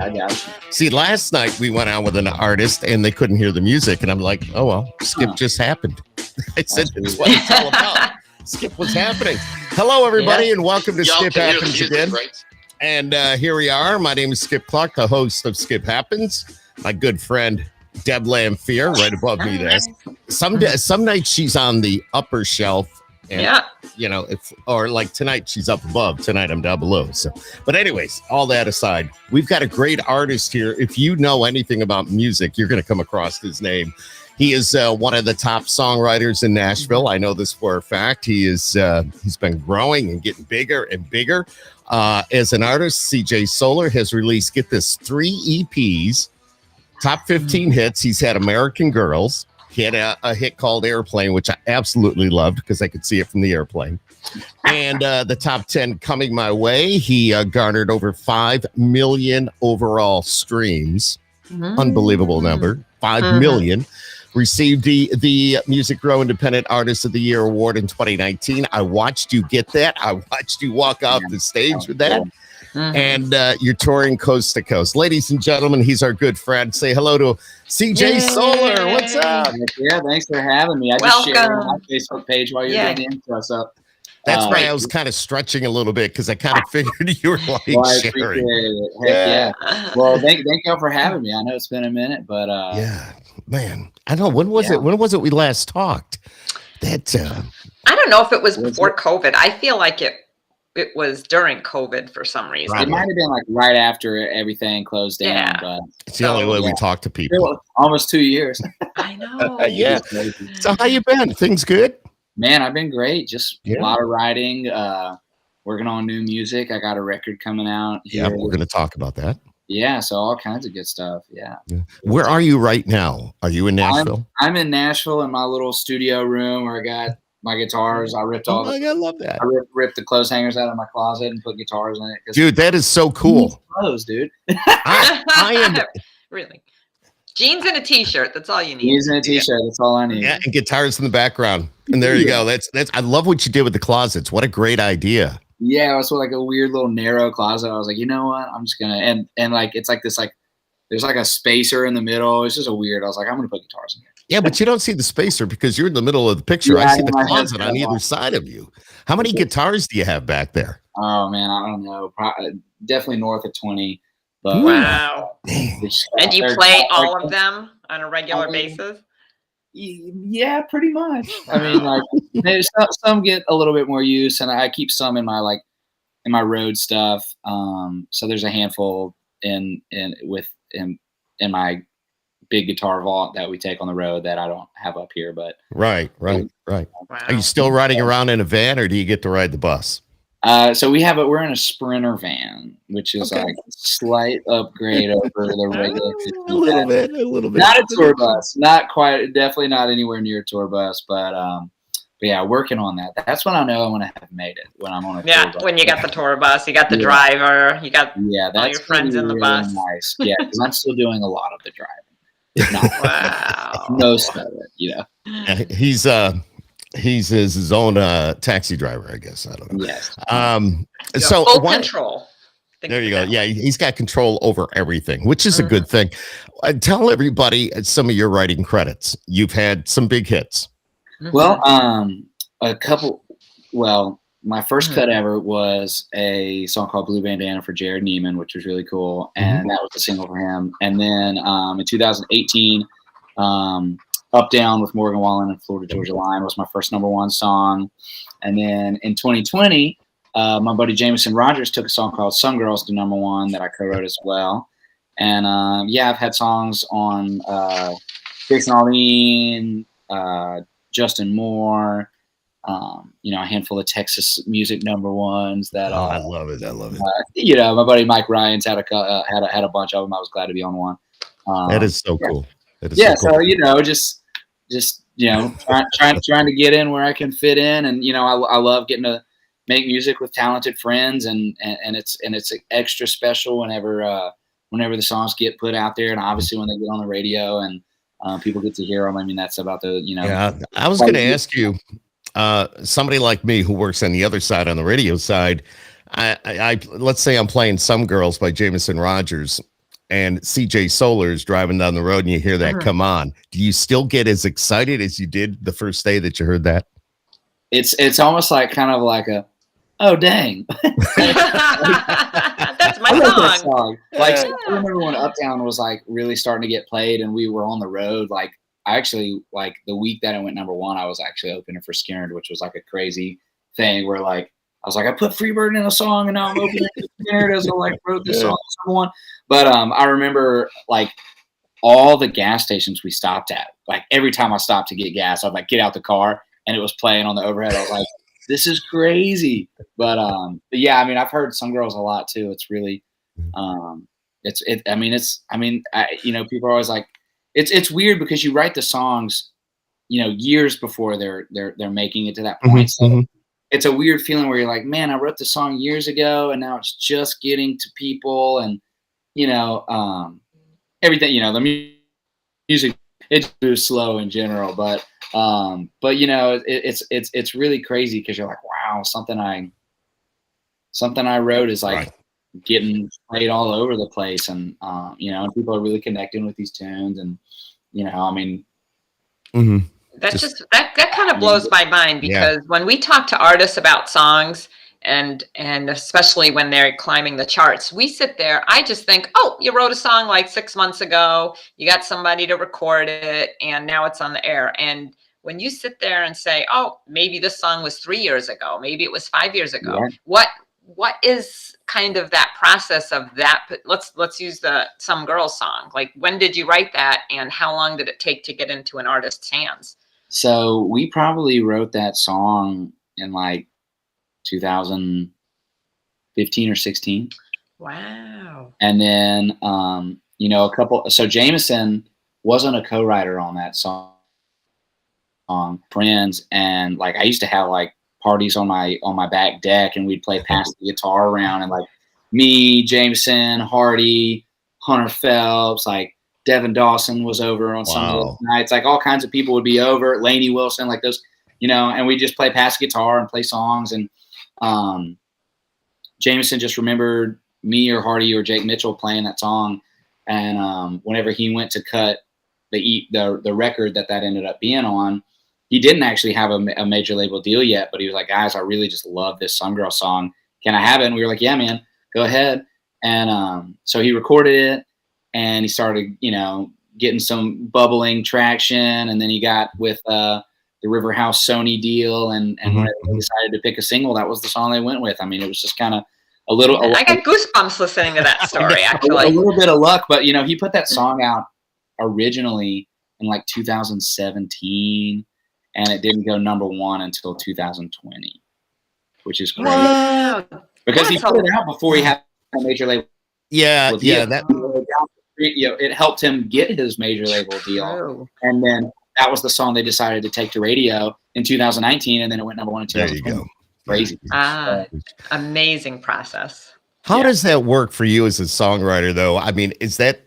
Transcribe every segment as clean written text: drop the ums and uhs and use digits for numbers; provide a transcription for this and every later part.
I got you. See, last night we went out with an artist and they couldn't hear the music. And I'm like, oh, well, Skip just happened. I said, that's what it's all about. Skip was happening. Hello, everybody, and welcome to Skip Happens again. Right? And here we are. My name is Skip Clark, the host of Skip Happens. My good friend, Deb Lamphere, right above me there. Some nights she's on the upper shelf. And, you know, or like tonight she's up above. Tonight I'm down below. So, but anyways, all that aside, we've got a great artist here. If you know anything about music, you're going to come across his name. He is one of the top songwriters in Nashville. I know this for a fact. He's been growing and getting bigger and bigger. As an artist, CJ Solar has released, get this, 3 EPs, top 15 hits. He's had American Girls. He had a hit called Airplane, which I absolutely loved because I could see it from the airplane. And the top 10 Coming My Way. He garnered over 5 million overall streams. Unbelievable number. 5 million. Received the Music Row Independent Artist of the Year award in 2019. I watched you get that. I watched you walk off the stage with that. And you're touring coast to coast. Ladies and gentlemen, he's our good friend. Say hello to CJ Solar. What's up? Yeah, thanks for having me. I just shared on my Facebook page while you're doing the intro. So that's why I was kind of stretching a little bit because I kind of figured you were like sharing. Yeah. Well, thank y'all for having me. I know it's been a minute, but yeah, man. I don't know. When was it? When was it we last talked? That I don't know if it was before COVID. I feel like it was during COVID for some reason. It might have been like right after everything closed down. But it's the only way we talk to people. Almost 2 years. I know. Yeah. So how you been? Things good? Man, I've been great. Just a lot of writing, working on new music. I got a record coming out here. Yeah, we're going to talk about that. Yeah, so all kinds of good stuff. Yeah. Where are you right now? Are you in Nashville? I'm in Nashville in my little studio room where I got my guitars. I ripped all I love that. I ripped the clothes hangers out of my closet and put guitars in it. Dude, that is so cool. Clothes, dude. I am really. Jeans and a t-shirt. That's all you need. Jeans and a t-shirt. That's all I need. Yeah, and guitars in the background. And there you go. That's I love what you did with the closets. What a great idea. Yeah, it was like a weird little narrow closet. I was like, you know what? I'm just gonna and like it's like this there's like a spacer in the middle. It's just a weird. I was like, I'm gonna put guitars in here. Yeah, but you don't see the spacer because you're in the middle of the picture. I see the closet on either side of you. How many guitars do you have back there? Oh man, I don't know. Definitely north of 20. But wow. And do you play all of them on a regular basis? Yeah, pretty much. I mean, like there's some get a little bit more use, and I keep some in my in my road stuff. So there's a handful in my big guitar vault that we take on the road that I don't have up here. But right. Wow. Are you still riding around in a van, or do you get to ride the bus? So we're in a Sprinter van, which is like a slight upgrade over the regular. a little bit. Not a tour bus, not quite, definitely not anywhere near a tour bus, but yeah, working on that. That's when I know I'm gonna have made it, when I'm on a tour bus. When you got the tour bus, you got the driver, you got that's all your friends in the bus. Nice. Yeah, because I'm still doing a lot of the driving. Wow. Most of it, you know. He's his own taxi driver, I guess. I don't know. Yes. So full control. There you go. Yeah, he's got control over everything, which is a good thing. Tell everybody some of your writing credits. You've had some big hits. Well, a couple. Well, my first cut ever was a song called Blue Bandana for Jared Neiman, which was really cool, and that was a single for him. And then in 2018. Up Down with Morgan Wallen and Florida Georgia Line was my first #1 song. And then in 2020, my buddy Jameson Rogers took a song called Some Girls to #1 that I co-wrote as well. And I've had songs on Jason Aldean, Justin Moore, a handful of Texas music #1s that I love it. My buddy Mike Ryan's had a bunch of them. I was glad to be on one. That is so cool. So just trying to get in where I can fit in, and I love getting to make music with talented friends, and it's extra special whenever the songs get put out there, and obviously when they get on the radio and people get to hear them. I mean, that's about the Yeah, I was going to ask you, somebody like me who works on the other side, on the radio side. I let's say I'm playing Some Girls by Jameson Rogers. and CJ Solar is driving down the road and you hear that come on, do you still get as excited as you did the first day that you heard that? It's almost like kind of like a, oh dang. That's my song. Like I remember when Uptown was like really starting to get played and we were on the road. Like I actually, like the week that it went #1, I was actually opening for Skinner, which was like a crazy thing where like I was like, I put Freebird in a song and now I'm opening for Skinner as I like wrote this song #1. But I remember like all the gas stations we stopped at, like every time I stopped to get gas, I'd like get out the car and it was playing on the overhead. I was like, this is crazy. But yeah, I mean, I've heard Some Girls a lot too. It's really, people are always like, it's weird because you write the songs, years before they're making it to that point. So it's a weird feeling where you're like, man, I wrote the song years ago and now it's just getting to people and, everything, the music, it moves slow in general, but it's really crazy because you're like, wow, something I wrote is like getting played all over the place, and and people are really connecting with these tunes, and that kind of blows my mind because when we talk to artists about songs and especially when they're climbing the charts, we sit there. I just think, oh, you wrote a song like 6 months ago, you got somebody to record it, and now it's on the air. And when you sit there and say, oh, maybe this song was 3 years ago, maybe it was 5 years ago, what is kind of that process of that? Let's use the Some Girls song. Like, when did you write that, and how long did it take to get into an artist's hands? So we probably wrote that song in like 2015 or 16. Wow. And then, so Jameson wasn't a co-writer on that song, friends. And like, I used to have like parties on my back deck and we'd play pass the guitar around, and like me, Jameson, Hardy, Hunter Phelps, like Devin Dawson was over on some of those nights. Like all kinds of people would be over, Lainey Wilson, like those, and we just play pass guitar and play songs. And Jameson just remembered me or Hardy or Jake Mitchell playing that song, and whenever he went to cut the record that ended up being on, he didn't actually have a major label deal yet, but he was like, guys, I really just love this Some Girl song. Can I have it? And we were like, yeah, man, go ahead. And so he recorded it, and he started, getting some bubbling traction, and then he got with the River House Sony deal, and when they decided to pick a single, that was the song they went with. I mean, it was just kind of I got goosebumps listening to that story, actually. A little bit of luck, but he put that song out originally in like 2017, and it didn't go #1 until 2020, which is crazy. Wow. Because he put it out before he had a major label. It helped him get his major label deal, and then that was the song they decided to take to radio in 2019, and then it went #1 in 2020. There you go. Crazy. Amazing process. How does that work for you as a songwriter, though? I mean, is that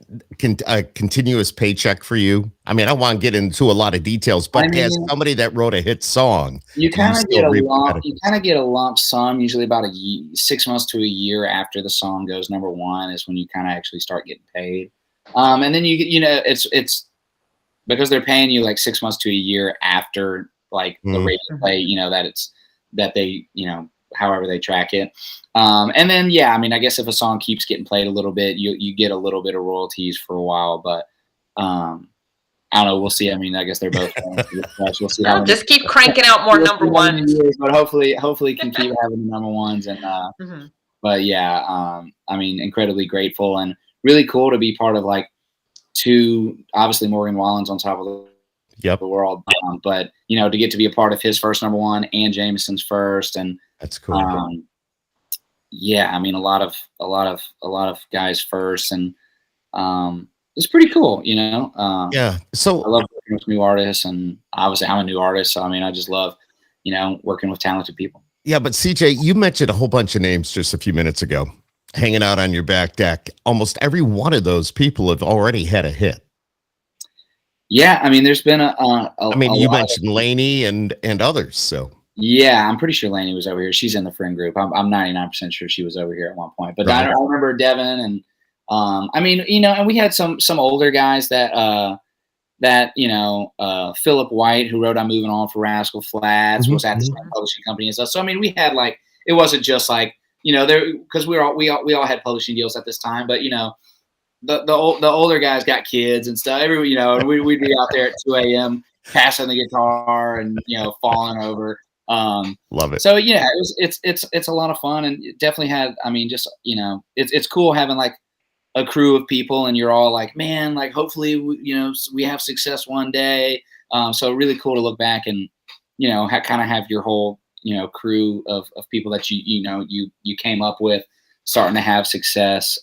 a continuous paycheck for you? I mean, I don't want to get into a lot of details, but as somebody that wrote a hit song, you kind of get a lump. You kind of get a lump sum, usually about 6 months to a year after the song goes #1 is when you kind of actually start getting paid. And then it's because they're paying you like 6 months to a year after like the radio play. That they however they track it. And then, I guess if a song keeps getting played a little bit, you get a little bit of royalties for a while, but I don't know. We'll see. I mean, I guess they're both. We'll see. Just keep cranking out more #1s. But hopefully can keep having the #1s. And but incredibly grateful and really cool to be part of like two. Obviously, Morgan Wallen's on top of the world, but to get to be a part of his first #1 and Jameson's first, and that's cool. A lot of guys first, and it's pretty cool, So I love working with new artists, and obviously I'm a new artist, so I just love working with talented people. Yeah, but CJ, you mentioned a whole bunch of names just a few minutes ago, hanging out on your back deck. Almost every one of those people have already had a hit. Yeah, there's been you mentioned Lainey and others, so. Yeah, I'm pretty sure Lainey was over here. She's in the friend group. I'm 99% sure she was over here at one point. But I remember Devin and I mean, and we had some older guys that Philip White, who wrote "I'm Moving On" for Rascal Flatts, was at the same publishing company as us. So I mean, we had like, it wasn't just like, there, because we all had publishing deals at this time, but the older guys got kids and stuff. We'd be out there at 2 a.m. passing the guitar and falling over. Love it. So yeah, it's a lot of fun, and it definitely had. I mean, just it's cool having like a crew of people, and you're all like, man, like hopefully we have success one day. So really cool to look back and kind of have your whole crew of people that you came up with starting to have success.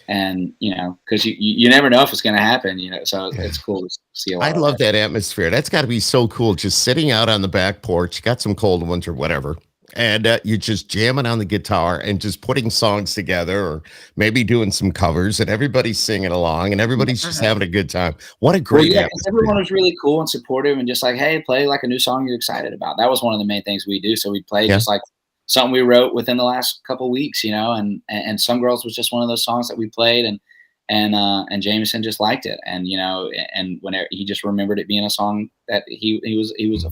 And because you never know if it's going to happen, so it's cool to see. I love that atmosphere. That's got to be so cool, just sitting out on the back porch. You got some cold ones or whatever, and you're just jamming on the guitar and just putting songs together, or maybe doing some covers, and everybody's singing along, and everybody's just having a good time. What a great atmosphere. Everyone was really cool and supportive, and just like, hey, play like a new song you're excited about. That was one of the main things we do. So we play just like something we wrote within the last couple of weeks, and Some Girls was just one of those songs that we played, and Jameson just liked it, and and whenever he just remembered it being a song that he was a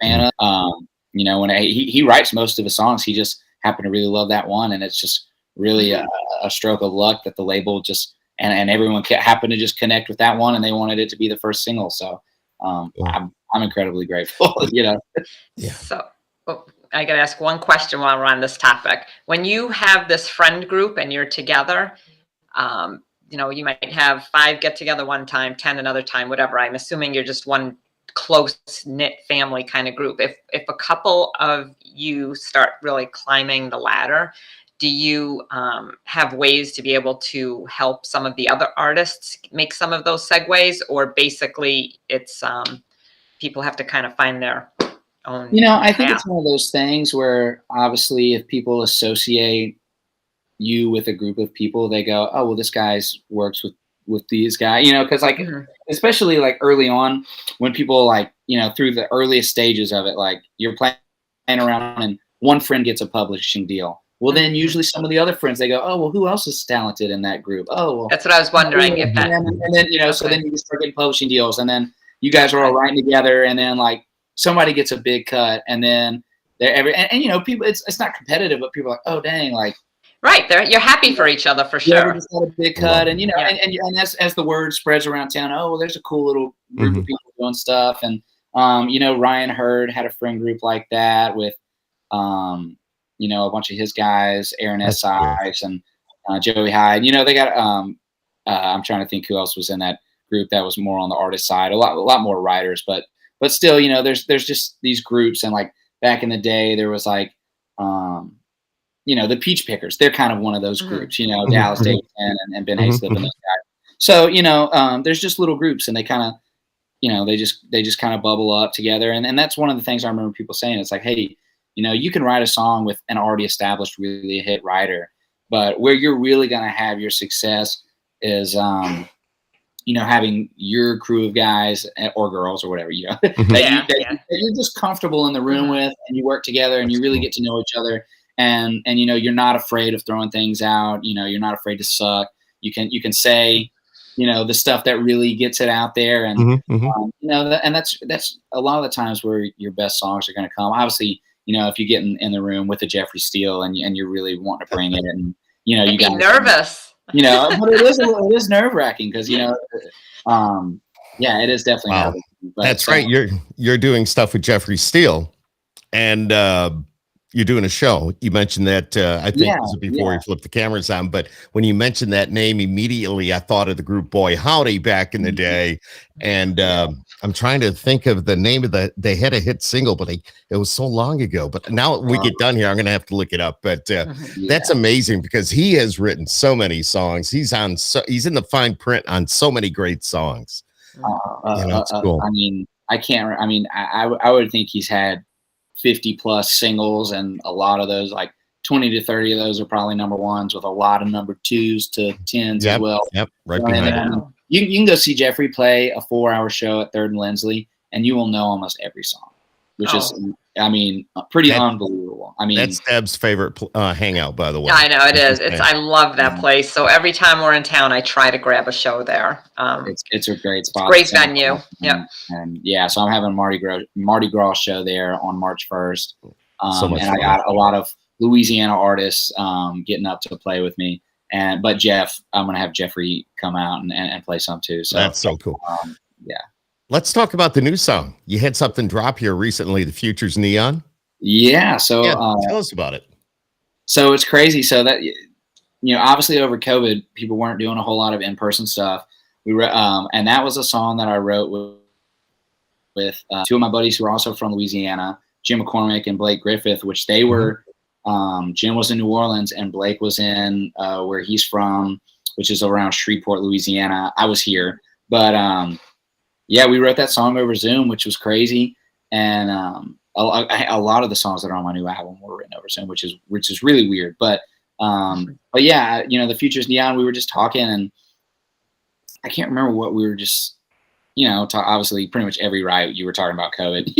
fan of. When he writes most of his songs, he just happened to really love that one, and it's just really a stroke of luck that the label just and everyone happened to just connect with that one, and they wanted it to be the first single. So I'm incredibly grateful. Yeah. So. I got to ask one question while we're on this topic. When you have this friend group and you're together, you might have 5 get together one time, 10 another time, whatever. I'm assuming you're just one close knit family kind of group. If a couple of you start really climbing the ladder, do you have ways to be able to help some of the other artists make some of those segues, or basically it's people have to kind of find their own I think it's one of those things where obviously if people associate you with a group of people, they go, oh, well, this guy's works with these guys, because like, especially like early on when people like, through the earliest stages of it, like you're playing around and one friend gets a publishing deal. Well, then usually some of the other friends, they go, oh, well, who else is talented in that group? Oh, well, that's what I was wondering. And then, so then you start getting publishing deals, and then you guys are all writing together, and then like, somebody gets a big cut, and then people, it's not competitive, but people are like, oh dang, like you're happy for each other for sure. We just got a big cut, and and as the word spreads around town, oh well, there's a cool little group of people doing stuff, and Ryan Hurd had a friend group like that with a bunch of his guys, Aaron S. Ice and Joey Hyde. They got I'm trying to think who else was in that group that was more on the artist side, a lot more writers, but still, there's just these groups, and like back in the day, there was like, the Peach Pickers. They're kind of one of those groups, Dallas Davidson and Ben Hayslip and those guys. So there's just little groups, and they kind of, they just kind of bubble up together, and that's one of the things I remember people saying. It's like, hey, you can write a song with an already established, really hit writer, but where you're really gonna have your success is having your crew of guys or girls or whatever, that you're just comfortable in the room with, and you work together, and you really get to know each other, and you're not afraid of throwing things out. You're not afraid to suck. You can say, the stuff that really gets it out there, and and that's a lot of the times where your best songs are going to come. Obviously, if you get in the room with a Jeffrey Steele and you're really wanting to bring it, and you got nervous. But it is nerve wracking because it is definitely. Wow. That's right. You're doing stuff with Jeffrey Steele, and you're doing a show. You mentioned that I think this was before you flipped the cameras on, but when you mentioned that name, immediately I thought of the group Boy Howdy back in the day, and I'm trying to think of the name of they had a hit single, but it was so long ago. But now we get done here, I'm going to have to look it up. But that's amazing because he has written so many songs. He's in the fine print on so many great songs. It's cool. I mean, I would think he's had 50 plus singles, and a lot of those, like 20 to 30 of those, are probably number ones, with a lot of number 2s to 10s as well. Yep, right behind. You can go see Jeffrey play a 4-hour show at 3rd and Lindsley, and you will know almost every song, which is I mean, pretty That- unbelievable. I mean, That's Deb's favorite hangout, by the way. Yeah, I know it is. I love that place. So every time we're in town, I try to grab a show there. It's a great spot. Great venue. Yeah. And yeah, so I'm having a Mardi Gras show there on March 1st. So much and fun. I got a lot of Louisiana artists getting up to play with me. But Jeff, I'm gonna have Jeffrey come out and play some too. So that's so cool. Yeah. Let's talk about the new song. You had something drop here recently, The Future's Neon. Yeah. So tell us about it. So it's crazy. So that, obviously over COVID, people weren't doing a whole lot of in-person stuff. And that was a song that I wrote with two of my buddies who are also from Louisiana, Jim McCormick and Blake Griffith, which they were. Jim was in New Orleans and Blake was in where he's from, which is around Shreveport, Louisiana. I was here, but yeah, we wrote that song over Zoom, which was crazy. And a lot of the songs that are on my new album were written over Zoom, which is really weird. But yeah, The Future's Neon. We were just talking, and I can't remember what we were just, obviously pretty much every riot you were talking about COVID.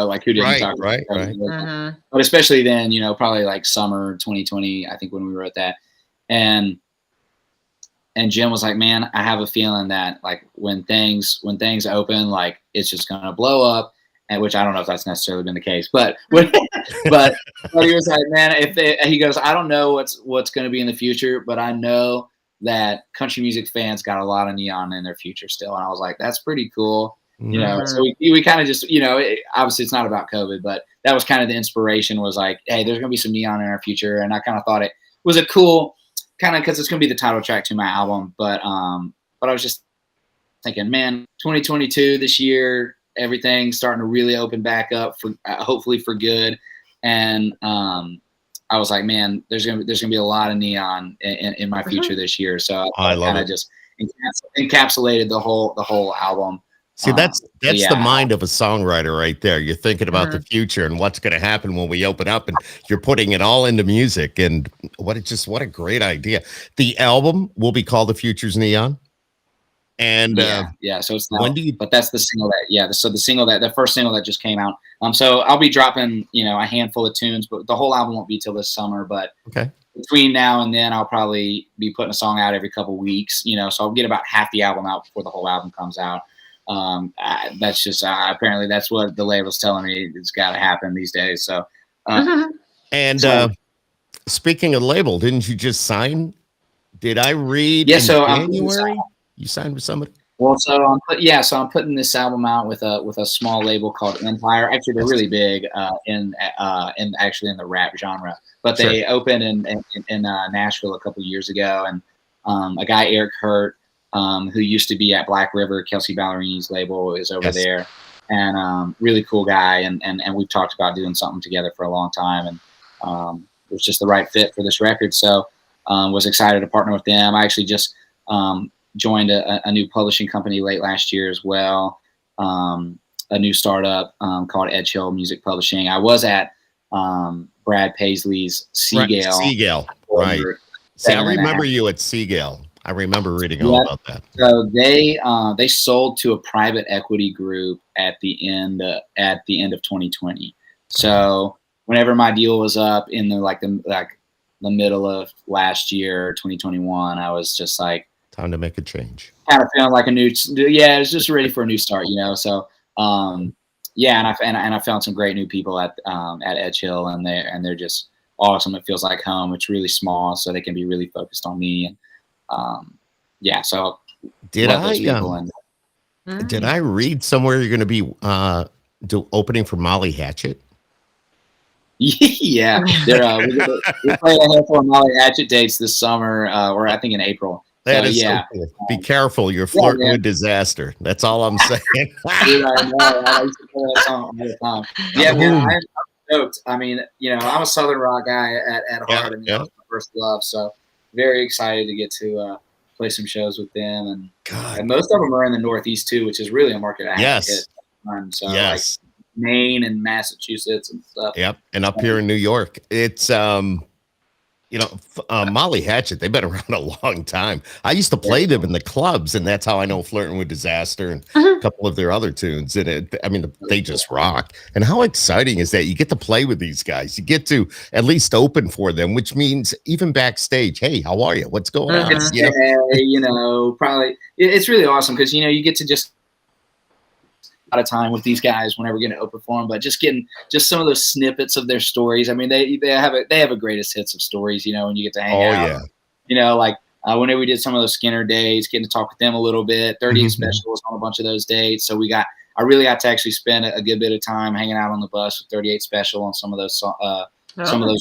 Like who didn't talk about COVID? Right. But especially then, probably like summer 2020, I think when we wrote that, and Jim was like, man, I have a feeling that like when things open, like it's just gonna blow up. And which I don't know if that's necessarily been the case, but he was like, man, he goes, I don't know what's going to be in the future, but I know that country music fans got a lot of neon in their future still. And I was like, that's pretty cool. So we kind of just, obviously it's not about COVID, but that was kind of the inspiration was like, hey, there's going to be some neon in our future. And I kind of thought it was a cool kind of, cause it's going to be the title track to my album. But I was just thinking, man, 2022 this year, everything's starting to really open back up for hopefully for good. And I was like, man, there's gonna be a lot of neon in my future this year. So I kind of just encapsulated the whole album. See, that's the mind of a songwriter right there. You're thinking about the future and what's going to happen when we open up, and you're putting it all into music. And what a great idea. The album will be called The Future's Neon. And so it's not, but that's the single so the first single that just came out. So I'll be dropping, a handful of tunes, but the whole album won't be till this summer. But between now and then, I'll probably be putting a song out every couple weeks, so I'll get about half the album out before the whole album comes out. That's just, apparently that's what the label's telling me. It's got to happen these days. So, speaking of label, didn't you just sign? Did I read? Yeah. So January. You signed with somebody? Well, so I'm putting this album out with a small label called Empire. Actually, they're really big in the rap genre. But they opened in Nashville a couple years ago, and a guy Eric Hurt, who used to be at Black River, Kelsey Ballerini's label, is over there, and really cool guy. And we've talked about doing something together for a long time, and it was just the right fit for this record. So was excited to partner with them. I actually just joined a new publishing company late last year as well, a new startup called Edge Hill Music Publishing. I was at Brad Paisley's Seagale. Seagale, right. See, I remember you at Seagale. I remember reading all about that. So they sold to a private equity group at the end of 2020. So whenever my deal was up in the middle of last year, 2021, I was just like, time to make a change. Kind of feeling like it was just ready for a new start, So, and I found some great new people at Edge Hill, and they're just awesome. It feels like home. It's really small, so they can be really focused on me. And so did I read somewhere you're going to be opening for Molly Hatchet? Yeah, we're playing a handful of Molly Hatchet dates this summer, or I think in April. That is so cool. Be careful. You're flirting with disaster. That's all I'm saying. Dude, I know. I used to play that song all the time. Yeah, man, I'm stoked. I mean, I'm a Southern rock guy at heart, and that was my first love. So very excited to get to play some shows with them. And most of them are in the Northeast too, which is really a market I haven't hit. So like Maine and Massachusetts and stuff. Yep, and up here in New York, it's You know, Molly Hatchet, they've been around a long time. I used to play them in the clubs, and that's how I know Flirting with Disaster and a couple of their other tunes. And they just rock. And how exciting is that? You get to play with these guys. You get to at least open for them, which means even backstage, hey, how are you? What's going on? Probably it's really awesome because, you get to just lot of time with these guys whenever we're going to open for them, but just getting some of those snippets of their stories. I mean, they have a greatest hits of stories, when you get to hang out. Whenever we did some of those Skinner days, getting to talk with them a little bit. 38 Special was on a bunch of those dates, so I really got to actually spend a good bit of time hanging out on the bus with 38 Special on some of those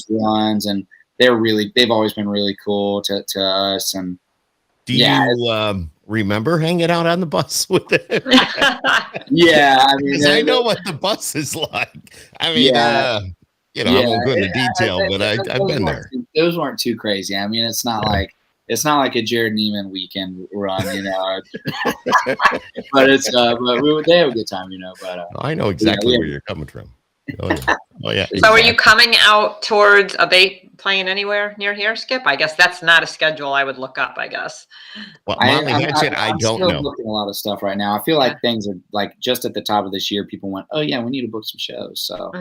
runs, and they've always been really cool to us. And do you remember hanging out on the bus with them? Yeah, I mean, I know what the bus is like. I mean, I won't go into detail, but I've been there. Those weren't too crazy. I mean, it's not like a Jared Neiman weekend run, but they have a good time, But I know exactly where you're coming from. Oh yeah. So are you coming out towards, are they playing anywhere near here, Skip? I guess that's not a schedule I would look up, I guess. Well, Molly Hatchet, I don't know. I'm looking at a lot of stuff right now. I feel like things are like just at the top of this year, people went, oh yeah, we need to book some shows. So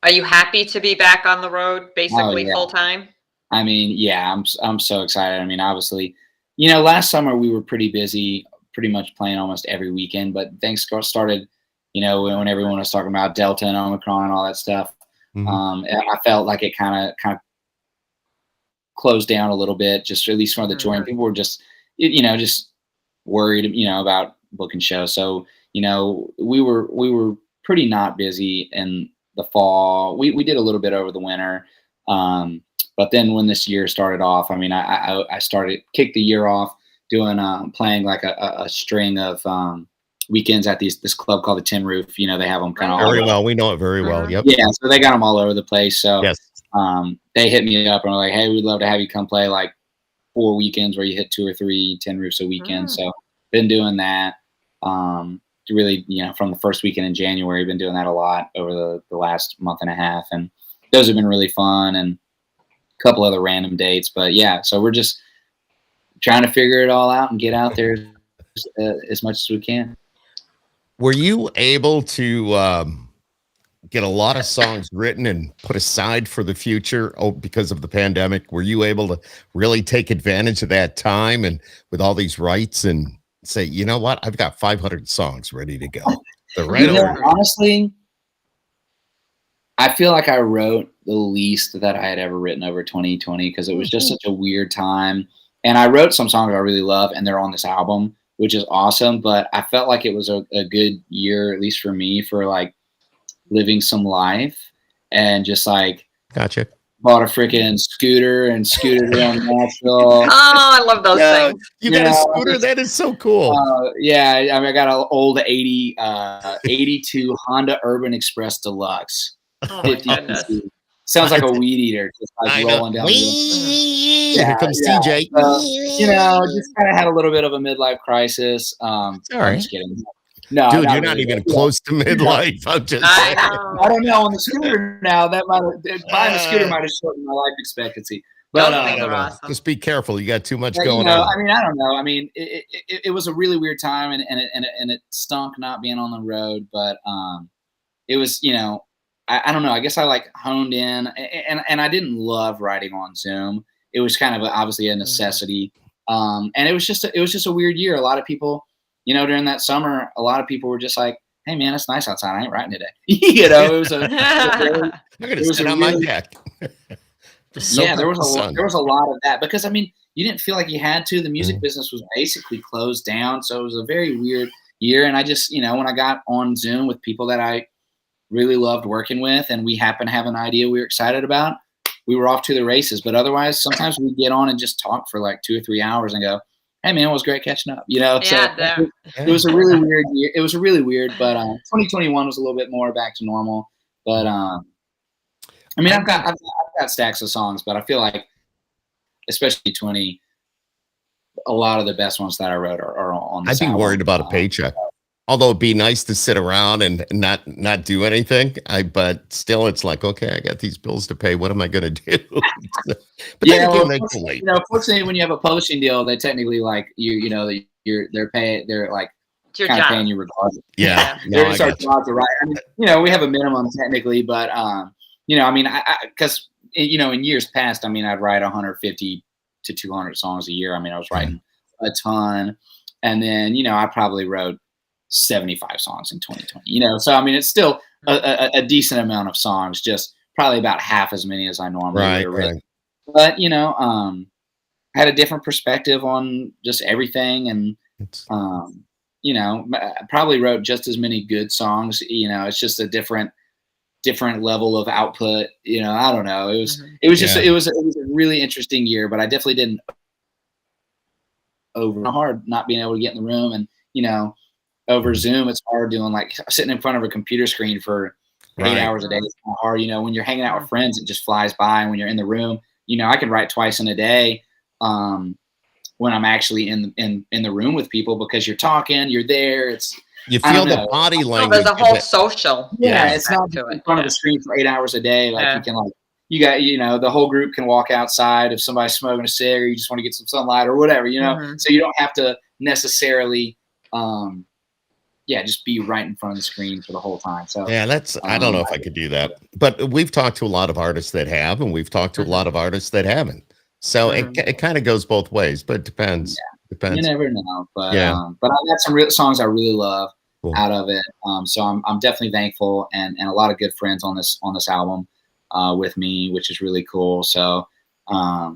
are you happy to be back on the road basically full time? I mean, yeah, I'm so excited. I mean, obviously, last summer we were pretty busy, pretty much playing almost every weekend, but things started, when everyone was talking about Delta and Omicron and all that stuff. I felt like it kind of closed down a little bit, just at least for the touring. People were just, just worried, about booking shows. So, we were pretty not busy in the fall. We did a little bit over the winter. But then when this year started off, I mean, I kicked the year off doing, playing like a string of, weekends at this club called the Tin Roof. They have them kind of very well. We know it very well. Yep. Yeah. So they got them all over the place. So yes. They hit me up and were like, hey, we'd love to have you come play like 4 weekends where you hit 2 or 3 Tin Roofs a weekend. So been doing that. Really, from the first weekend in January, been doing that a lot over the last month and a half. And those have been really fun, and a couple other random dates. But yeah, so we're just trying to figure it all out and get out there as much as we can. Were you able to get a lot of songs written and put aside for the future because of the pandemic? Were you able to really take advantage of that time and with all these rights and say, you know what, I've got 500 songs ready to go? Honestly, I feel like I wrote the least that I had ever written over 2020 because it was just such a weird time. And I wrote some songs I really love, and they're on this album, which is awesome. But I felt like it was a good year, at least for me, for like living some life and just like gotcha. Bought a freaking scooter and scooted around Nashville. Oh, I love those things. You got a scooter? That is so cool. Yeah, I mean, I got an old 82 Honda Urban Express Deluxe. Oh my goodness. Sounds like a weed eater, just like rolling down. Here comes TJ. Just kind of had a little bit of a midlife crisis. I'm just kidding. No, dude, you're not even close to midlife. I'm just saying. I don't know. On the scooter now, buying a scooter might have shortened my life expectancy. But awesome. Just be careful. You got too much going on. I mean, I don't know. I mean, it was a really weird time, and it stunk not being on the road. But it was, I don't know. I guess I like honed in, and I didn't love writing on Zoom. It was kind of obviously a necessity, and it was just a weird year. A lot of people, during that summer, a lot of people were just like, "Hey, man, it's nice outside. I ain't writing today." It was I'm gonna sit on my deck. There was a lot of that because I mean, you didn't feel like you had to. The music business was basically closed down, so it was a very weird year. And I just, when I got on Zoom with people that I really loved working with, and we happened to have an idea we were excited about, we were off to the races. But otherwise, sometimes we get on and just talk for like 2 or 3 hours and go, "Hey man, it was great catching up." So it was a really weird year. It was really weird, but 2021 was a little bit more back to normal. But I mean, I've got stacks of songs, but I feel like, especially 20, a lot of the best ones that I wrote are on this I'd be album. worried about a paycheck. Although it'd be nice to sit around and not do anything, but still, it's like, okay, I got these bills to pay. What am I going to do? But Yeah, then well, again, they can wait. fortunately, when you have a publishing deal, they technically like they're like It's your kind of job. paying you regardless. Yeah, no, They're I just our got you. job to write. I mean, we have a minimum technically, but I mean, because in years past, I mean, I'd write 150 to 200 songs a year. I mean, I was writing a ton, and then I probably wrote 75 songs in 2020. So I mean, it's still a decent amount of songs, just probably about half as many as I normally would have written. But I had a different perspective on just everything, and I probably wrote just as many good songs. It's just a different level of output. I don't know. It was just it was a really interesting year, but I definitely didn't over hard not being able to get in the room, and over Zoom it's hard doing like sitting in front of a computer screen for 8 hours a day. It's kind of hard. When you're hanging out with friends, it just flies by, and when you're in the room, I can write twice in a day. When I'm actually in the room with people, because you're talking, you're there. You feel the body language. There's a whole social. Yeah, it's not in front of the screen for 8 hours a day. Like you got the whole group can walk outside if somebody's smoking a cig, or you just want to get some sunlight or whatever. So you don't have to necessarily, just be right in front of the screen for the whole time. So that's I don't know if I could do that, but we've talked to a lot of artists that have, and we've talked to a lot of artists that haven't. So it kind of goes both ways, but it depends. Yeah. Depends. You never know, but but I got some real songs I really love out of it. So I'm definitely thankful, and a lot of good friends on this album with me, which is really cool. So I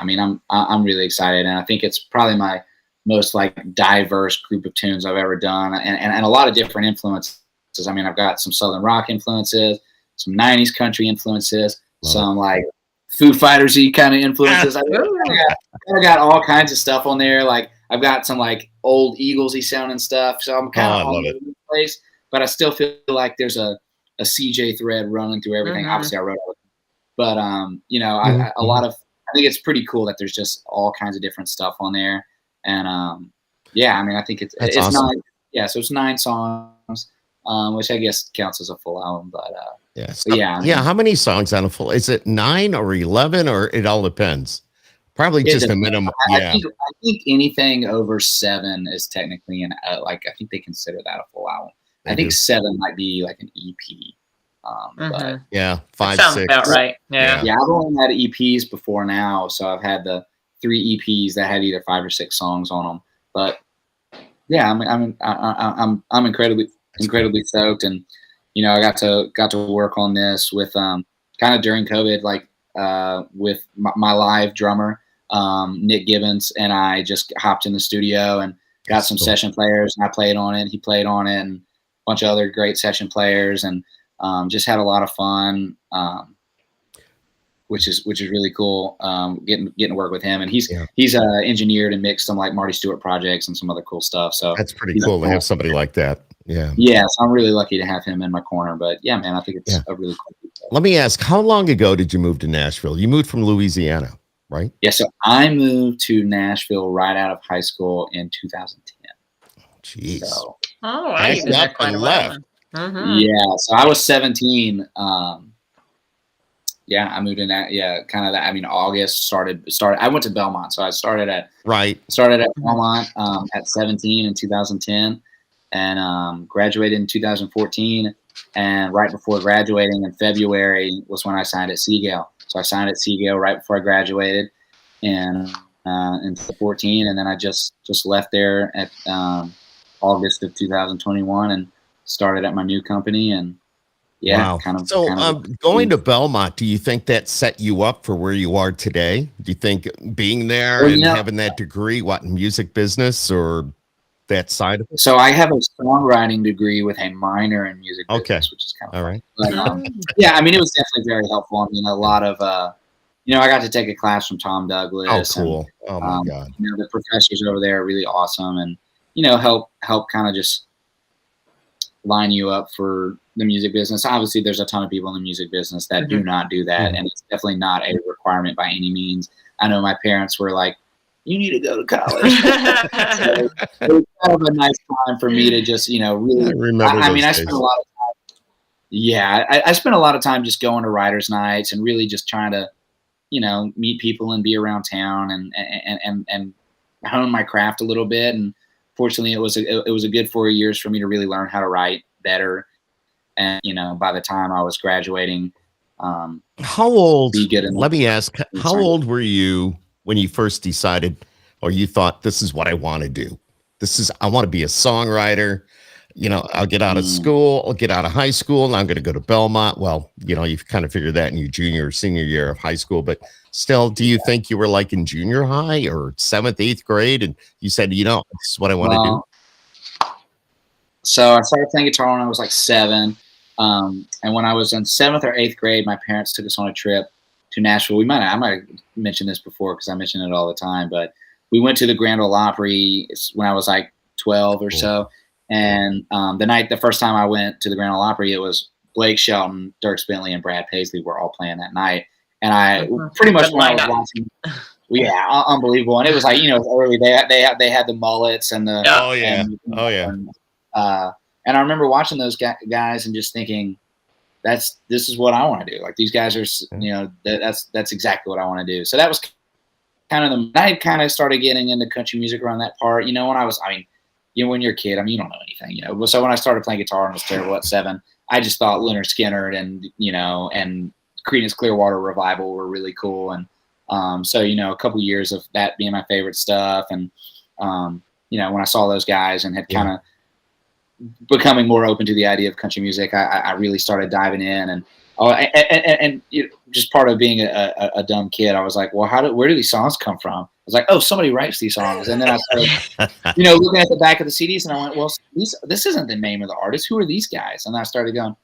mean, I'm really excited, and I think it's probably my most like diverse group of tunes I've ever done, and a lot of different influences. I mean, I've got some Southern rock influences, some 90s country influences, some like Foo Fighters-y kind of influences. I got all kinds of stuff on there. Like I've got some like old Eagles-y sounding stuff. So I'm kind of all over the place, but I still feel like there's a CJ thread running through everything. Obviously I wrote it, but a lot of, I think it's pretty cool that there's just all kinds of different stuff on there. And I mean, I think it's awesome. 9. Yeah. So it's 9 songs, which I guess counts as a full album, but how many songs on a full? Is it 9 or 11, or it all depends? Probably just a minimum. I think anything over 7 is technically I think they consider that a full album. I think 7 might be like an EP. But 5, sounds 6. About right. Yeah. I've only had EPs before now, so I've had the 3 EPs that had either 5 or 6 songs on them. But I'm incredibly stoked, and I got to work on this with kind of during COVID, like with my live drummer Nick Gibbons, and I just hopped in the studio and got some session players, and I played on it. He played on it, and a bunch of other great session players, and just had a lot of fun, which is really cool. Getting to work with him, and he's engineered and mixed some like Marty Stewart projects and some other cool stuff. So that's pretty cool to have somebody like that. So I'm really lucky to have him in my corner. But man, I think it's a really cool thing. Let me ask, how long ago did you move to Nashville? You moved from Louisiana, right? Yeah, so I moved to Nashville right out of high school in 2010. Jeez. So, I left. Yeah, so I was 17. I moved in that. Yeah, kind of that. I mean, August started. I went to Belmont, so I started at Belmont at 17 in 2010, and graduated in 2014. And right before graduating in February was when I signed at Seagale. So I signed at Seagale right before I graduated in 2014, and then I just left there at August of 2021 and started at my new company. And going to Belmont, do you think that set you up for where you are today? Do you think being there and having that degree, music business or that side of it? So I have a songwriting degree with a minor in music business, which is kind of all right. But, I mean, it was definitely very helpful. I mean, a lot of I got to take a class from Tom Douglas. Oh, cool! And, oh my God! The professors over there are really awesome, and help kind of just line you up for the music business. Obviously, there's a ton of people in the music business that do not do that, and it's definitely not a requirement by any means. I know my parents were like, you need to go to college. So it was kind of a nice time for me to just, really. I remember I mean, I those spent days. a lot of time. Yeah, I spent a lot of time just going to writers' nights and really just trying to, meet people and be around town and hone my craft a little bit. And fortunately, it was a good 4 years for me to really learn how to write better. And by the time I was graduating, How old? be good enough. Let me ask, how old were you when you first decided, or you thought, this is what I want to do? I want to be a songwriter. I'll get out of school, I'll get out of high school, and I'm going to go to Belmont. Well, you've kind of figured that in your junior or senior year of high school, but still, do you think you were like in junior high or 7th, 8th grade, and you said, this is what I want to do? So I started playing guitar when I was like 7. And when I was in 7th or 8th grade, my parents took us on a trip to Nashville. I might have mentioned this before because I mention it all the time, but we went to the Grand Ole Opry when I was like 12 or so. And the first time I went to the Grand Ole Opry, it was Blake Shelton, Dierks Bentley, and Brad Paisley were all playing that night. And I pretty much when I was watching, unbelievable. And it was like, early. They had the mullets and the and I remember watching those guys and just thinking, this is what I want to do. Like these guys are, that's exactly what I want to do. So that was kind of I kind of started getting into country music around that part. When when you're a kid, you don't know anything, So when I started playing guitar and was terrible at 7, I just thought Leonard Skinner and Creedence Clearwater Revival were really cool. And so, a couple years of that being my favorite stuff. And, when I saw those guys and had kind of becoming more open to the idea of country music, I really started diving in. And just part of being a dumb kid, I was like, well, where do these songs come from? I was like, oh, somebody writes these songs. And then I started, looking at the back of the CDs, and I went, well, this isn't the name of the artist. Who are these guys? And I started going,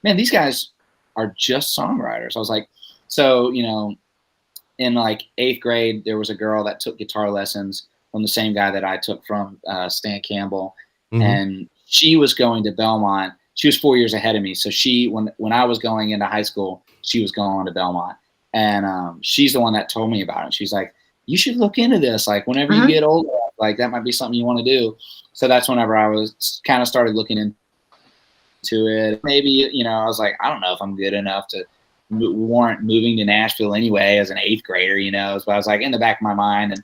man, these guys are just songwriters. I was like, so, in like 8th grade, there was a girl that took guitar lessons from the same guy that I took from, Stan Campbell. Mm-hmm. And she was going to Belmont. She was 4 years ahead of me. So when I was going into high school, she was going to Belmont. And she's the one that told me about it. She's like, you should look into this. Like whenever you get older, like that might be something you want to do. So that's whenever I was kind of started looking into it. Maybe, I was like, I don't know if I'm good enough to warrant moving to Nashville anyway as an 8th grader, So I was like in the back of my mind.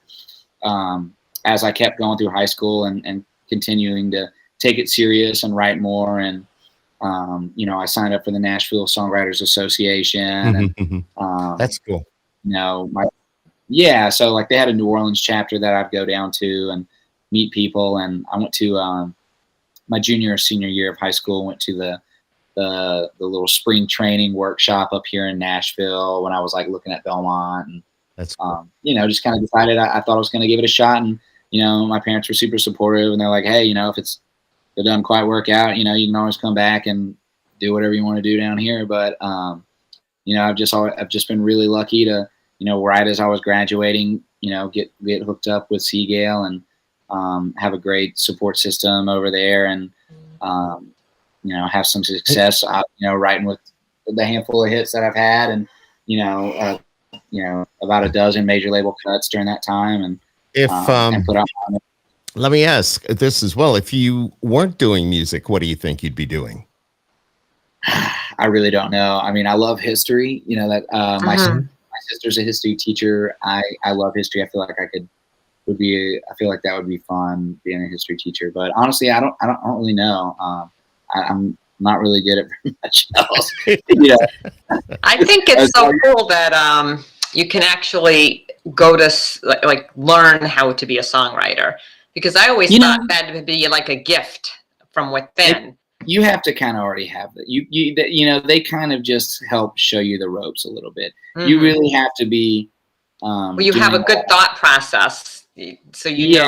And as I kept going through high school and continuing to take it serious and write more. And, I signed up for the Nashville Songwriters Association. And, that's cool. So like they had a New Orleans chapter that I'd go down to and meet people. And I went to my junior or senior year of high school, went to the little spring training workshop up here in Nashville when I was like looking at Belmont. And that's cool. Just kind of decided I thought I was going to give it a shot. And, my parents were super supportive, and they're like, hey, if it doesn't quite work out, you can always come back and do whatever you want to do down here. But, I've just been really lucky to, right as I was graduating, get hooked up with Seagale and have a great support system over there, and have some success, writing with the handful of hits that I've had, and about a dozen major label cuts during that time, and put out. Let me ask this as well: if you weren't doing music, what do you think you'd be doing? I really don't know. I mean, I love history. My sister's a history teacher. I love history. I feel like I feel like that would be fun, being a history teacher. But honestly, I don't really know. I'm not really good at very much else. I think it's so cool that you can actually go to like learn how to be a songwriter, because I always thought that would be like a gift from within. You have to kind of already have that. They kind of just help show you the ropes a little bit. Mm-hmm. You really have to be. You have a good thought process, so you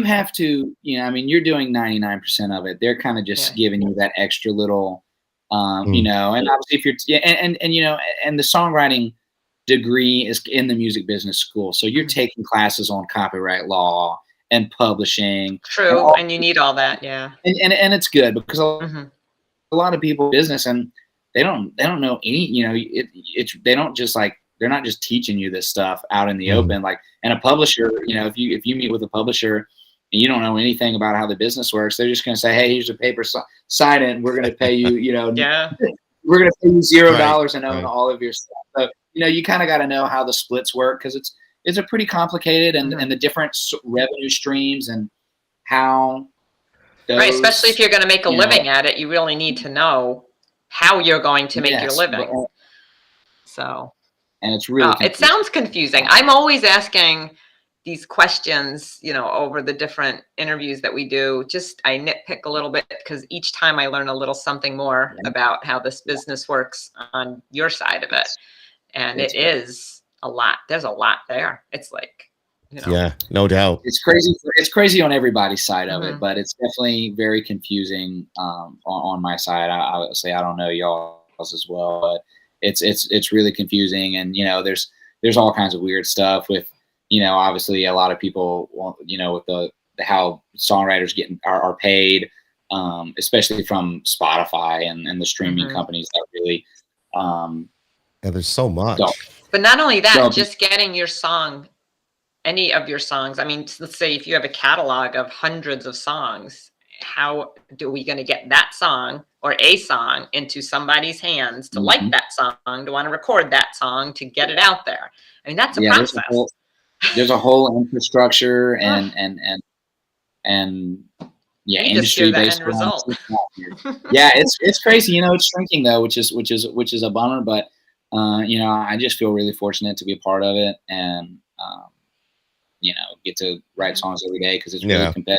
have to. You're doing 99% of it. They're kind of just giving you that extra little, and obviously if you're and the songwriting degree is in the music business school, so you're taking classes on copyright law and publishing. True, and you need all that, and it's good because a lot of people in business, and they don't know any. They don't just like just teaching you this stuff out in the open. Like, and a publisher, you know, if you meet with a publisher and you don't know anything about how the business works, they're just going to say, hey, here's a paper, sign it, and we're going to pay you, you know, we're going to pay you $0 and own all of your stuff. So, you know, you kind of got to know how the splits work, because it's a pretty complicated, and the different revenue streams and how those, right, especially if you're going to make a living at it, you really need to know how you're going to make your living. So, and it's really it sounds confusing. I'm always asking these questions, you know, over the different interviews that we do. Just I nitpick a little bit, because each time I learn a little something more about how this business works on your side of it. And it is a lot. There's a lot there. It's like, you know. Yeah, no doubt. It's crazy. It's crazy on everybody's side of it, but it's definitely very confusing on my side. I would say, I don't know y'all's as well, but it's really confusing. And, you know, there's all kinds of weird stuff with, you know, obviously a lot of people, you know, with the how songwriters are paid, especially from Spotify and the streaming companies that really, yeah, there's so much. But not only that, just getting your song, any of your songs. I mean, let's say if you have a catalog of hundreds of songs, how do we going to get that song or a song into somebody's hands to like that song, to want to record that song, to get it out there? I mean, that's a process. There's a whole infrastructure and industry based result. Yeah, it's crazy. You know, it's shrinking though, which is a bummer. But you know, I just feel really fortunate to be a part of it, and you know, get to write songs every day, because it's really competitive.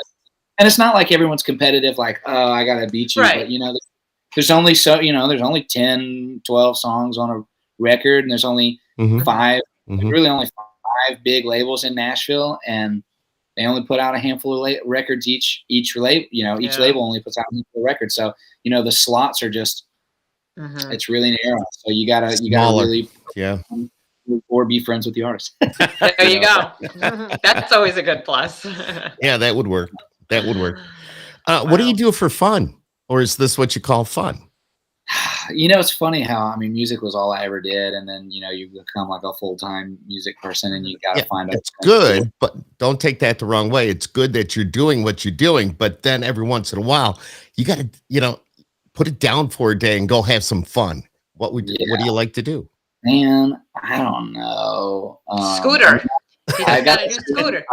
And it's not like everyone's competitive, like, oh, I gotta beat you. But you know, there's only 10, 12 songs on a record, and there's only 5. There's really only 5 big labels in Nashville, and they only put out a handful of records each label. You know, each label only puts out a handful of records. So, you know, the slots are just it's really narrow. So you gotta really or be friends with the artist. There you go. That's always a good plus. Yeah, that would work. What do you do for fun? Or is this what you call fun? You know, it's funny how, I mean, music was all I ever did, and then, you know, you become like a full-time music person, and you got to find out. It's good, but don't take that the wrong way. It's good that you're doing what you're doing, but then every once in a while, you got to, you know, put it down for a day and go have some fun. What do you like to do? Man, I don't know. Scooter. I got a scooter.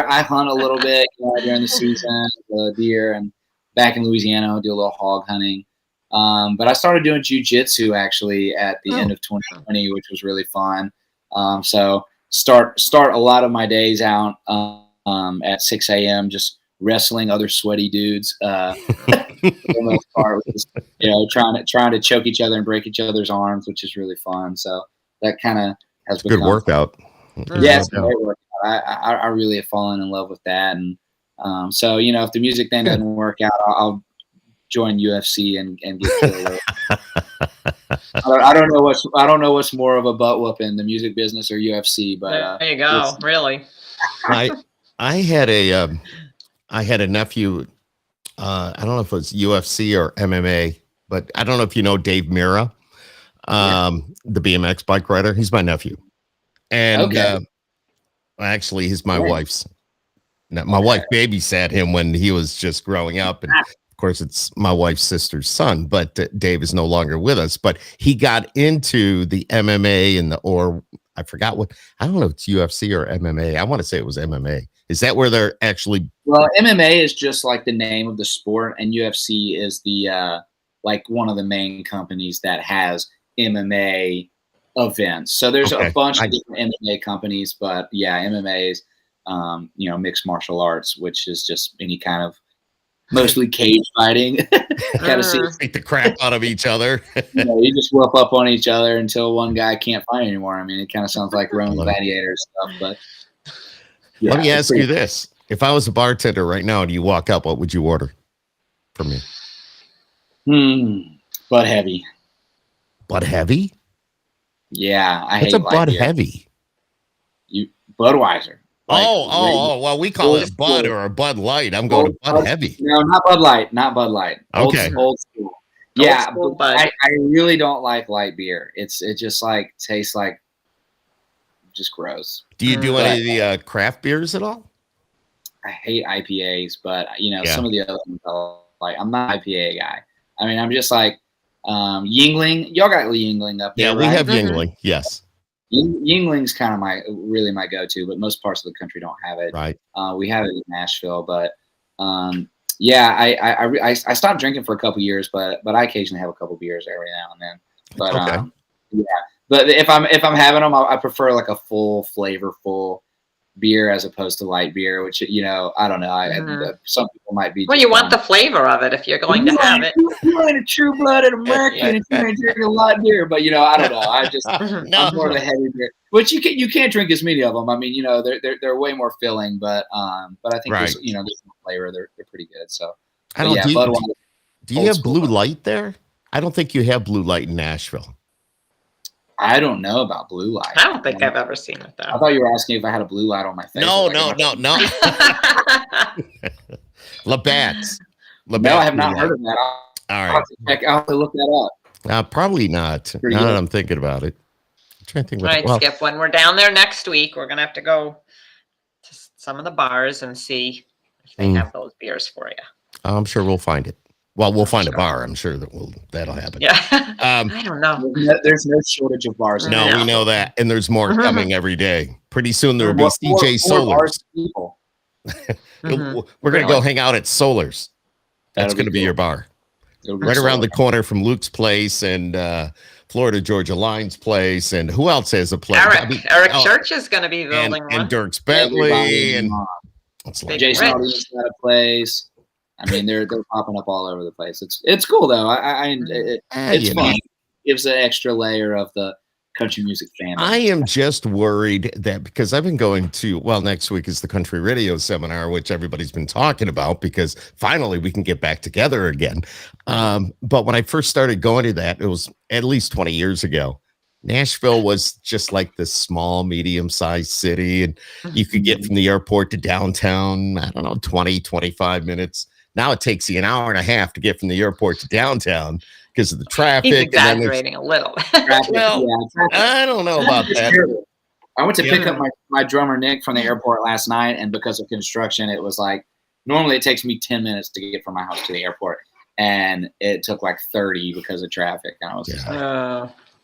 I hunt a little bit, you know, during the season, deer, and back in Louisiana, I'll do a little hog hunting. But I started doing jiu-jitsu actually at the end of 2020, which was really fun. So start a lot of my days out at 6 a.m. just wrestling other sweaty dudes. For the most part, just, you know, trying to choke each other and break each other's arms, which is really fun. So that kind of has become good workout. Yeah, it's a great workout. I really have fallen in love with that. And so, you know, if the music thing doesn't work out, I'll join UFC and get killed. I don't know what's more of a butt whooping, the music business or UFC. But there you go. Really, I had a nephew. I don't know if it was UFC or MMA, but I don't know if you know Dave Mira, the BMX bike rider. He's my nephew, and actually, he's my wife's. My wife babysat him when he was just growing up, and of course, it's my wife's sister's son. But Dave is no longer with us. But he got into the MMA or I forgot what. I don't know if it's UFC or MMA. I want to say it was MMA. Is that where they're actually? Well, MMA is just like the name of the sport, and UFC is the like one of the main companies that has MMA events. So there's a bunch of different MMA companies, but yeah, MMA is you know, mixed martial arts, which is just any kind of mostly cage fighting. Kind of beat the crap out of each other. You know, you just whoop up on each other until one guy can't fight anymore. I mean, it kind of sounds like Roman gladiator stuff, but. Yeah, let me ask you this. If I was a bartender right now and you walk up, what would you order for me? Bud Heavy. Bud Heavy? Yeah, I hate a Bud Heavy. Budweiser. Like, well, we call it Bud or a Bud Light. I'm going to Bud Heavy. No, not Bud Light. Not Bud Light. Okay. Old school. Yeah, I really don't like light beer. It just like tastes like just gross. Do you do any of the craft beers at all? I hate IPAs, but some of the other ones, like I'm not an IPA guy. I mean, I'm just like Yingling. Y'all got Yingling up there, yeah, we have Yingling. Yes. Yingling's kind of my go-to, but most parts of the country don't have it. Right. We have it in Nashville, but I stopped drinking for a couple years, but I occasionally have a couple beers every now and then. But but if I'm having them, I prefer like a full flavorful beer as opposed to light beer, which I don't know. Some people might be. Well, you want the flavor of it if you're going to have it. You ain't a true-blooded American if you ain't drinking a light beer. But I don't know. I just I'm more of a heavy beer, which you can't drink as many of them. I mean, they're way more filling, but I think there's more flavor. They're pretty good. So I don't. Do you have Blue Light there? I don't think you have Blue Light in Nashville. I don't know about Blue Light. I don't think I've ever seen it though. I thought you were asking if I had a blue light on my face. No. Labatt's. No, I have not heard of that. All right. I'll have to look that up. Probably not. Now that I'm thinking about it. I'm trying to think about All right, Skip, when we're down there next week, we're going to have to go to some of the bars and see if they have those beers for you. I'm sure we'll find it. Well, we'll find a bar. I'm sure that'll happen. Yeah. I don't know. There's no shortage of bars. No, we know that. And there's more coming every day. Pretty soon there will be CJ Solars. We're going to go hang out at Solars. That's going to be your bar. Right around the corner from Luke's place and Florida Georgia Line's place. And who else has a place? Eric Church is going to be building one. And Dirks Bentley. And Jason Aldean's got a place. I mean, they're popping up all over the place. It's cool though. It's fun. It gives an extra layer of the country music family. I am just worried that because I've been going to next week is the country radio seminar, which everybody's been talking about because finally we can get back together again. But when I first started going to that, it was at least 20 years ago. Nashville was just like this small, medium-sized city, and you could get from the airport to downtown, I don't know, 20, 25 minutes. Now it takes you an hour and a half to get from the airport to downtown because of the traffic. He's exaggerating a little. I don't know about that. I went to pick up my drummer Nick from the airport last night, and because of construction, it was like normally it takes me 10 minutes to get from my house to the airport, and it took like 30 because of traffic. And I was just like,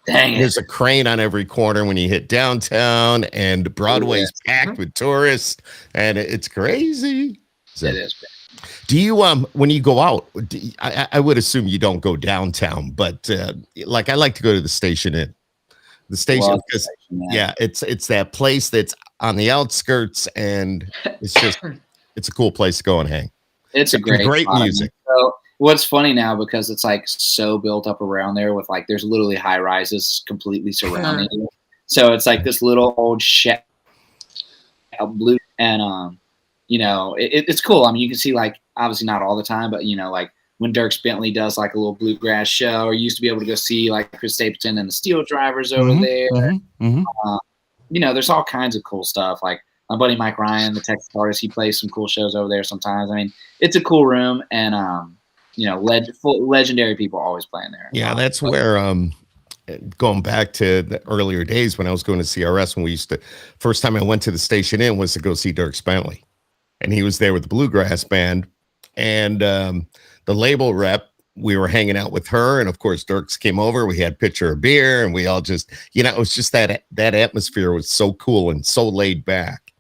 dang it. There's a crane on every corner when you hit downtown, and Broadway's packed with tourists, and it's crazy. So, it is. Do you when you go out? I would assume you don't go downtown, but like I like to go to the Station Inn. The station, because it's that place that's on the outskirts, and it's a cool place to go and hang. It's a great music. So what's funny now, because it's like so built up around there with like there's literally high rises completely surrounding you. So it's like this little old shack blue, and it's cool. I mean, you can see like obviously not all the time, but like when Dirks Bentley does like a little bluegrass show, or you used to be able to go see like Chris Stapleton and the Steel Drivers over there. There's all kinds of cool stuff. Like my buddy Mike Ryan, the Texas artist, he plays some cool shows over there sometimes. I mean, it's a cool room, and legendary people always playing there. Yeah, that's where going back to the earlier days when I was going to CRS, when we used to first time I went to the Station Inn was to go see Dirks Bentley, and he was there with the bluegrass band, and the label rep, we were hanging out with her, and of course Dirks came over. We had a pitcher of beer, and we all just, it was just that atmosphere was so cool and so laid back.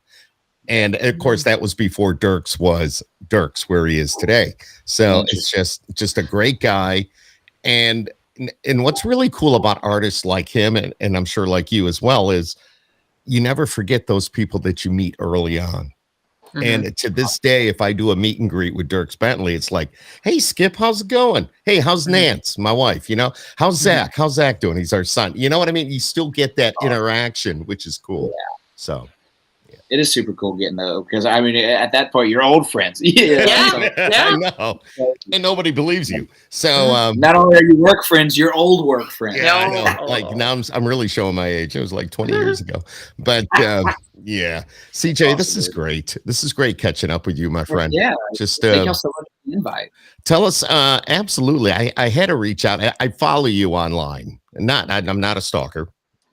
And of course that was before Dirks was Dirks, where he is today. So it's just a great guy. And what's really cool about artists like him, and I'm sure like you as well, is you never forget those people that you meet early on. And to this day, if I do a meet and greet with Dirks Bentley, it's like, hey, Skip, how's it going? Hey, how's Nance, my wife? How's Zach? How's Zach doing? He's our son. You know what I mean? You still get that interaction, which is cool. Yeah. So it is super cool getting those, because I mean, at that point, you're old friends. I know. And nobody believes you. So not only are you work friends, you're old work friends. Yeah, I know. Like now I'm really showing my age. It was like 20 years ago. But yeah, CJ, this is great. This is great catching up with you, my friend. Yeah, just thank you so much for the invite. Tell us. Absolutely, I had to reach out. I follow you online. I'm not a stalker,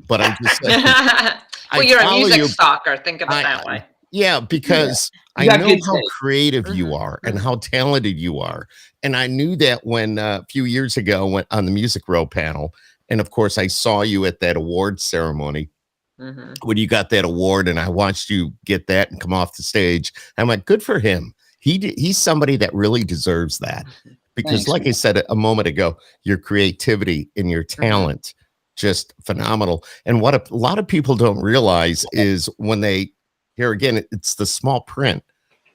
but I'm just. Well, you're a music stalker. Think of it that way. Yeah, because I know how creative you are and how talented you are. And I knew that when a few years ago went on the Music Row panel. And of course, I saw you at that award ceremony when you got that award, and I watched you get that and come off the stage. I'm like, good for him. He's somebody that really deserves that. Because Thanks, like man. I said a moment ago, your creativity and your talent, just phenomenal. And what a lot of people don't realize is when they, here again, it's the small print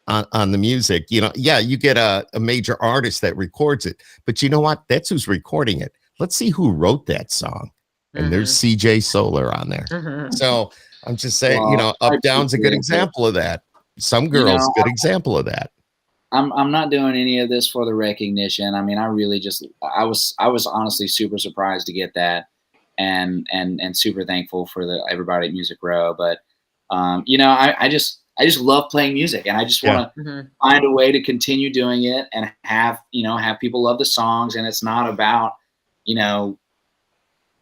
on the music. You know, yeah, you get a major artist that records it, but you know what? That's who's recording it. Let's see who wrote that song. And there's CJ Solar on there. So I'm just saying, you know, Up Down's a good example of that. Some Girls, good example of that. I'm not doing any of this for the recognition. I mean, I really just I was honestly super surprised to get that, and super thankful for everybody at Music Row. But you know, I just love playing music, and I just want to find a way to continue doing it and have people love the songs. And it's not about, you know,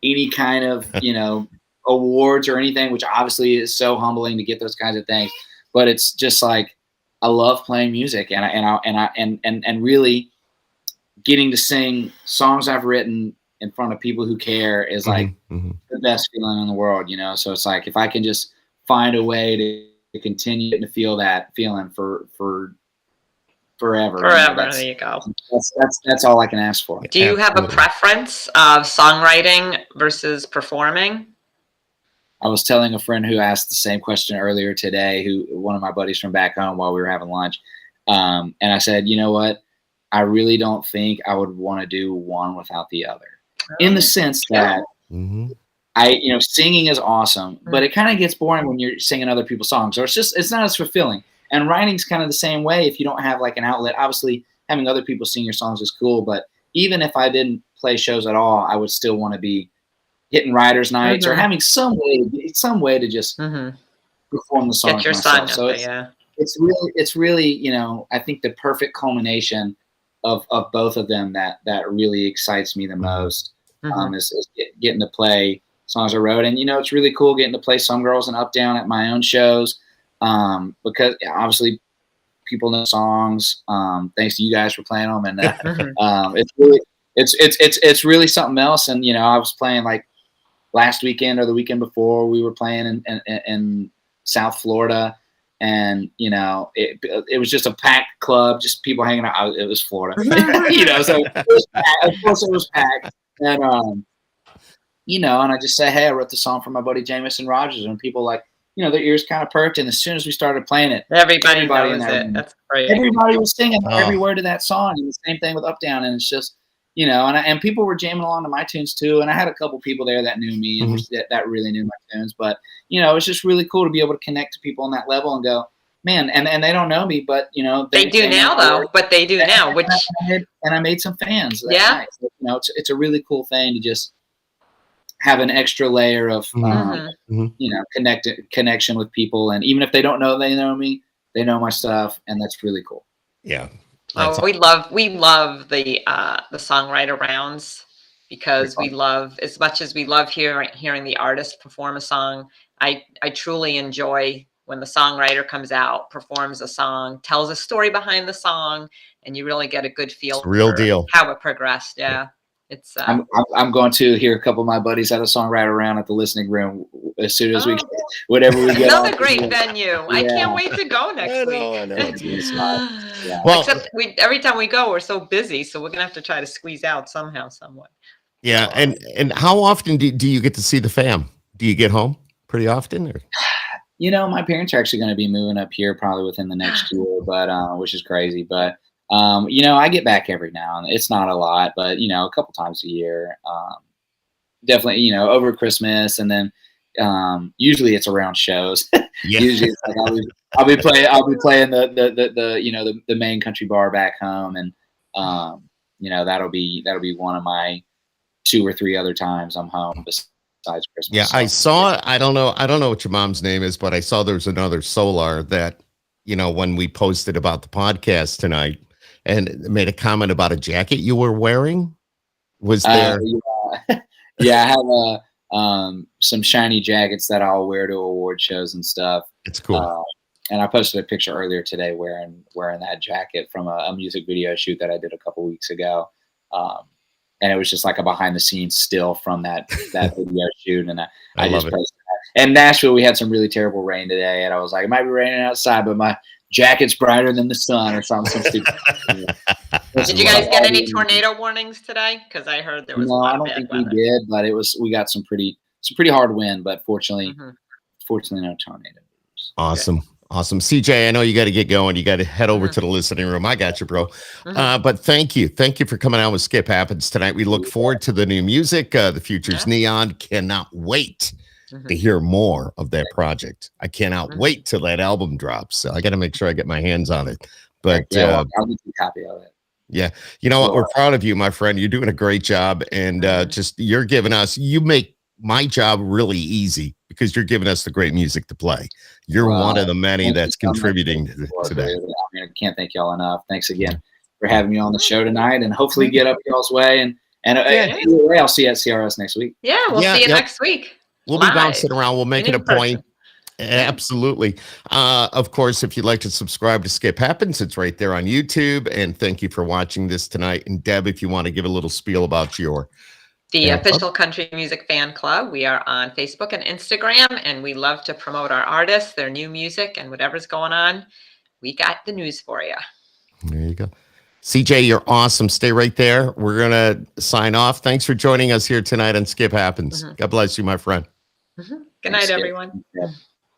any kind of, you know, awards or anything, which obviously is so humbling to get those kinds of things. But it's just like, I love playing music, and really getting to sing songs I've written in front of people who care is like the best feeling in the world, you know? So it's like, if I can just find a way to continue to feel that feeling for forever. There you go. That's all I can ask for. Do you have a preference of songwriting versus performing? I was telling a friend who asked the same question earlier today, one of my buddies from back home, while we were having lunch. And I said, you know what? I really don't think I would want to do one without the other, in the sense that singing is awesome, but it kind of gets boring when you're singing other people's songs, or it's not as fulfilling. And writing's kind of the same way. If you don't have like an outlet, obviously having other people sing your songs is cool. But even if I didn't play shows at all, I would still want to be hitting writers' nights or having some way to just perform the songs. Get your myself. Song So it's really, you know, I think the perfect culmination of both of them that really excites me the most is getting to play songs I wrote. And, you know, it's really cool getting to play Some Girls and Up Down at my own shows. Because obviously people know songs, thanks to you guys for playing them. And it's really something else. And, you know, I was playing like last weekend or the weekend before, we were playing in South Florida, and, you know, it was just a packed club, just people hanging out. It was Florida, you know, so of course it was packed. And, you know, and I just say, hey, I wrote the song for my buddy Jamison Rogers, and people like, you know, their ears kind of perked. And as soon as we started playing it, everybody knows it. That's great. Everybody was singing every word of that song. And the same thing with Up Down. And it's just, you know, and people were jamming along to my tunes too. And I had a couple people there that knew me and that really knew my tunes. But, you know, it's just really cool to be able to connect to people on that level and go, man, and they don't know me, but, you know, they do now though, but they do now. Which and I made some fans. That night. So, you know, it's a really cool thing to just have an extra layer of, you know, connection with people. And even if they don't know they know me, they know my stuff. And that's really cool. Yeah. We love the songwriter rounds, because we love, as much as we love hearing the artist perform a song, I truly enjoy when the songwriter comes out, performs a song, tells a story behind the song, and you really get a good feel real deal how it progressed. Yeah. It's I'm going to hear a couple of my buddies at a songwriter round at the listening room as soon as whenever we get another great venue. Yeah. I can't wait to go next week. I know. Well, except every time we go, we're so busy, so we're gonna have to try to squeeze out somehow, some way. Yeah, and how often do you get to see the fam? Do you get home pretty often? Or? You know, my parents are actually going to be moving up here probably within the next year, but which is crazy, but. You know, I get back every now and it's not a lot, but, you know, a couple times a year, definitely, you know, over Christmas. And then, usually it's around shows. Usually it's like, I'll be playing the, you know, the main country bar back home. And, you know, that'll be one of my 2 or 3 other times I'm home besides Christmas. Yeah. I saw, I don't know what your mom's name is, but I saw there's another Solar that, you know, when we posted about the podcast tonight, and made a comment about a jacket you were wearing. Was there? Yeah, I have some shiny jackets that I'll wear to award shows and stuff. It's cool. And I posted a picture earlier today wearing that jacket from a music video shoot that I did a couple weeks ago. And it was just like a behind the scenes still from that video shoot. And I just posted that. And Nashville, we had some really terrible rain today. And I was like, it might be raining outside, but my jacket's brighter than the sun or something. Did you guys get any tornado warnings today? Because I heard there was a lot of bad weather. We did, but we got some pretty hard wind, but fortunately no tornadoes. Awesome. Awesome. CJ, I know you got to get going. You got to head over to the listening room. I got you, bro. But thank you. Thank you for coming out with Skip Happens tonight. We look forward to the new music. The Future's Neon. Cannot wait to hear more of that project. I cannot wait till that album drops. So I got to make sure I get my hands on it. But I'll get you a copy of it. Yeah. You know what? We're proud of you, my friend. You're doing a great job. And you're giving us, you make my job really easy because you're giving us the great music to play. You're one of the many that's contributing to that. I can't thank y'all enough. Thanks again for having me on the show tonight, and hopefully get up y'all's way. And anyway, I'll see you at CRS next week. Yeah, we'll see you next week. We'll be bouncing around. We'll make it a point. Absolutely. Of course, if you'd like to subscribe to Skip Happens, it's right there on YouTube. And thank you for watching this tonight. And Deb, if you want to give a little spiel about the official country music fan club. We are on Facebook and Instagram, and we love to promote our artists, their new music, and whatever's going on. We got the news for you. There you go. CJ, you're awesome. Stay right there. We're going to sign off. Thanks for joining us here tonight on Skip Happens. God bless you, my friend. Good night, everyone.